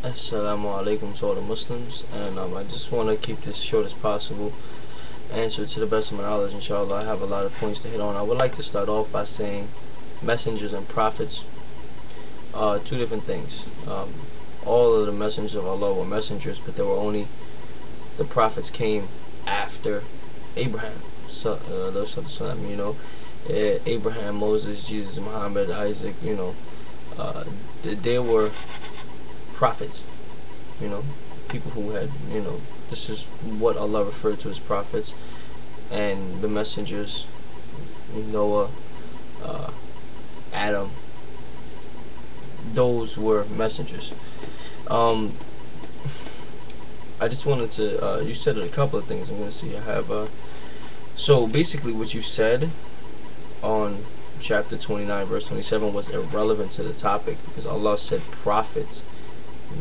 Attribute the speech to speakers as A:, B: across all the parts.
A: Assalamu alaikum to all the Muslims, and I just want to keep this short as possible. Answer to the best of my knowledge, inshallah. I have a lot of points to hit on. I would like to start off by saying messengers and prophets are two different things. All of the messengers of Allah were messengers, but the prophets came after Abraham. So, Abraham, Moses, Jesus, Muhammad, Isaac, there were prophets, people who had, this is what Allah referred to as prophets, and the messengers, Noah, Adam, those were messengers. I just wanted to, you said a couple of things. I'm going to see, I have, so basically what you said on chapter 29 verse 27 was irrelevant to the topic, because Allah said prophets,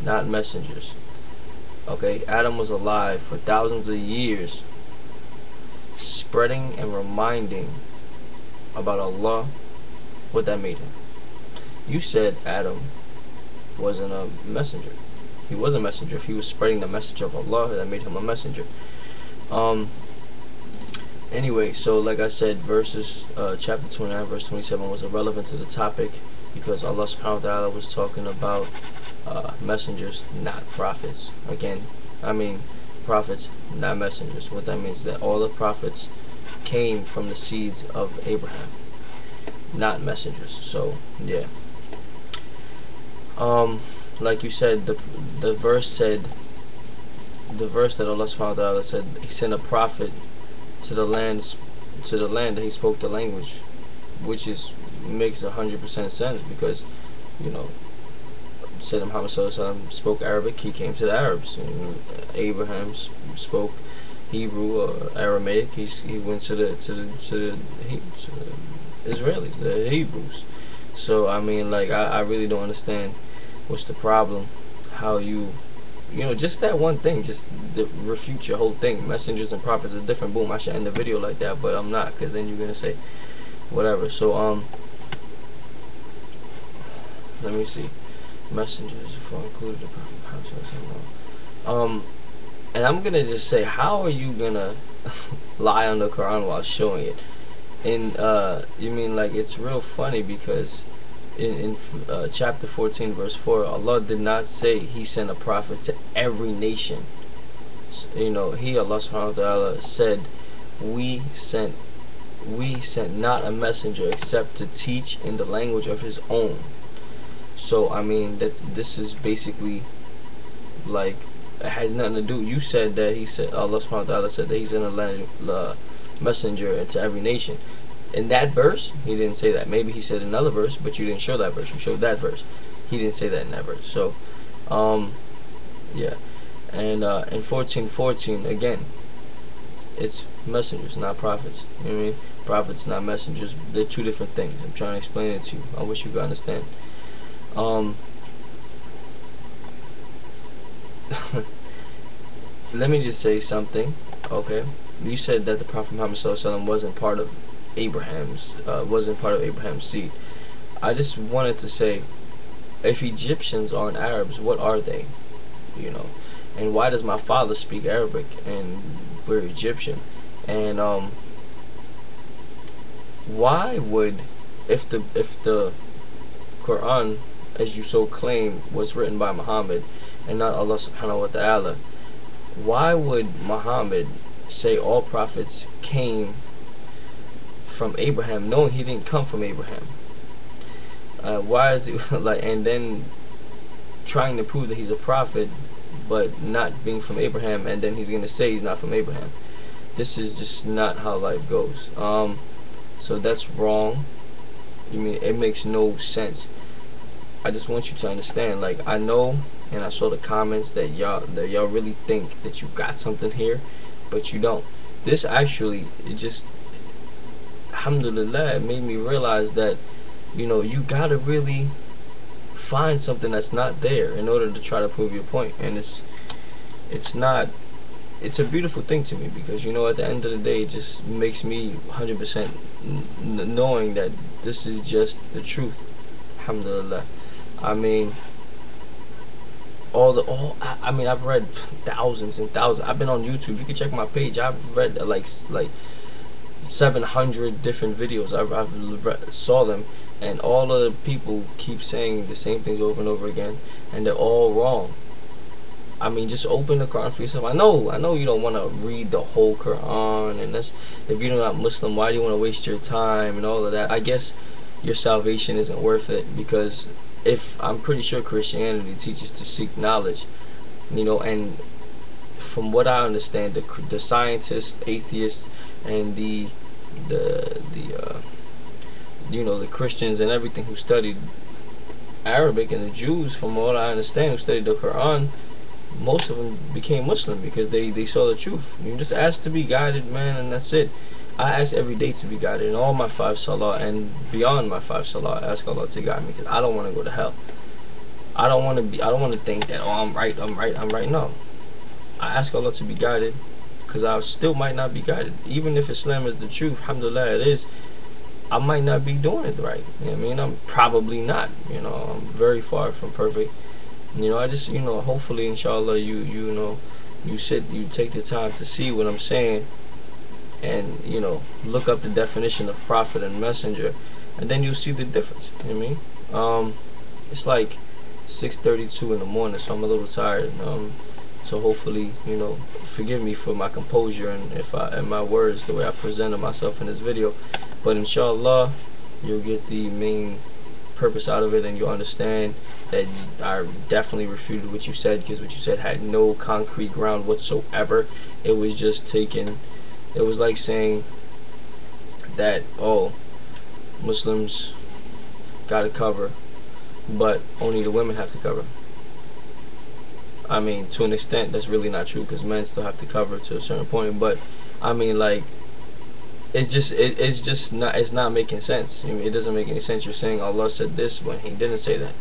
A: not messengers. Okay, Adam was alive for thousands of years, spreading and reminding about Allah, what that made him. You said Adam wasn't a messenger. He was a messenger. If he was spreading the message of Allah, that made him a messenger. Anyway, so like I said, chapter 29 verse 27 was irrelevant to the topic, because Allah subhanahu wa ta'ala was talking about messengers, not prophets. Again, I mean prophets, not messengers. What that means is that all the prophets came from the seeds of Abraham, not messengers. So yeah, like you said, the verse that Allah subhanahu wa ta'ala said He sent a prophet to the land that he spoke the language, which makes 100% sense, because said Muhammad spoke Arabic, he came to the Arabs. Abraham spoke Hebrew or Aramaic, he went to the Israelis, the Hebrews. So I mean, like, I really don't understand what's the problem, how just that one thing, just to refute your whole thing. Messengers and prophets are different. Boom, I should end the video like that, but I'm not, because then you're gonna say whatever. So let me see. Messengers before included the prophet. And I'm gonna just say, how are you gonna lie on the Quran while showing it? And you mean, like, it's real funny, because in chapter 14 verse 4, Allah did not say He sent a prophet to every nation. Allah subhanahu wa ta'ala said, we sent not a messenger except to teach in the language of His own. So I mean, this is basically, like, it has nothing to do. You said that Allah subhanahu wa ta'ala said that He sent a messenger to every nation. In that verse, He didn't say that. Maybe He said another verse, but you didn't show that verse. You showed that verse. He didn't say that in that verse. So, yeah. And in 14:14 again, it's messengers, not prophets. You know what I mean? Prophets, not messengers. They're two different things. I'm trying to explain it to you. I wish you could understand. Let me just say something. Okay, you said that the Prophet Muhammad ﷺ wasn't part of Abraham's seed. I just wanted to say, if Egyptians aren't Arabs, what are they? And why does my father speak Arabic and we're Egyptian? And why would, if the Quran, as you so claim, was written by Muhammad and not Allah subhanahu wa ta'ala, why would Muhammad say all prophets came from Abraham, knowing he didn't come from Abraham? Why is it like, and then trying to prove that he's a prophet but not being from Abraham, and then he's gonna say he's not from Abraham? This is just not how life goes. So that's wrong. It makes no sense. I just want you to understand, like, I know, and I saw the comments that y'all really think that you got something here, but you don't. This actually, it just, alhamdulillah, it made me realize that you gotta really find something that's not there in order to try to prove your point. And it's a beautiful thing to me, because at the end of the day, it just makes me 100% knowing that this is just the truth. Alhamdulillah. I mean, I mean, I've read thousands and thousands. I've been on YouTube. You can check my page. I've read like 700 different videos. I've saw them, and all of the people keep saying the same things over and over again, and they're all wrong. I mean, just open the Quran for yourself. I know you don't want to read the whole Quran, and that's, if you're not Muslim, why do you want to waste your time and all of that? I guess your salvation isn't worth it, because if I'm pretty sure Christianity teaches to seek knowledge, and from what I understand, the scientists, atheists, and the Christians and everything who studied Arabic, and the Jews, from what I understand, who studied the Quran, most of them became Muslim because they saw the truth. You just ask to be guided, man, and that's it. I ask every day to be guided in all my 5 salah and beyond my 5 salah. I ask Allah to guide me because I don't want to go to hell. I don't want to think that, oh, I'm right. No, I ask Allah to be guided because I still might not be guided. Even if Islam is the truth, alhamdulillah, it is, I might not be doing it right. You know what I mean? I'm probably not. I'm very far from perfect. I just, hopefully, inshallah, you take the time to see what I'm saying, and look up the definition of prophet and messenger, and then you'll see the difference. You know what I mean? It's like 6:32 in the morning, so I'm a little tired. So hopefully, forgive me for my composure and my words, the way I presented myself in this video, but inshallah, you'll get the main purpose out of it, and you'll understand that I definitely refuted what you said, because what you said had no concrete ground whatsoever. It was just taken. It was like saying that, oh, Muslims got to cover, but only the women have to cover. I mean, to an extent, that's really not true, because men still have to cover to a certain point. But I mean, like, it's not making sense. It doesn't make any sense. You're saying Allah said this when He didn't say that.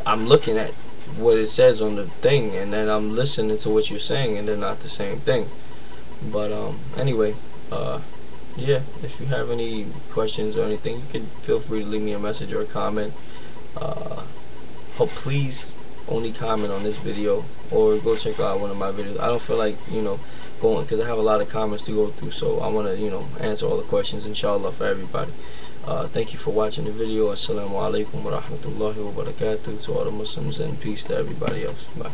A: I'm looking at what it says on the thing, and then I'm listening to what you're saying, and they're not the same thing. But anyway, yeah, if you have any questions or anything, you can feel free to leave me a message or a comment. Please only comment on this video, or go check out one of my videos. I don't feel like going, because I have a lot of comments to go through, so I want to answer all the questions, inshallah, for everybody. Thank you for watching the video. Assalamu alaikum wa rahmatullahi wa barakatuh to all the Muslims, and peace to everybody else. Bye.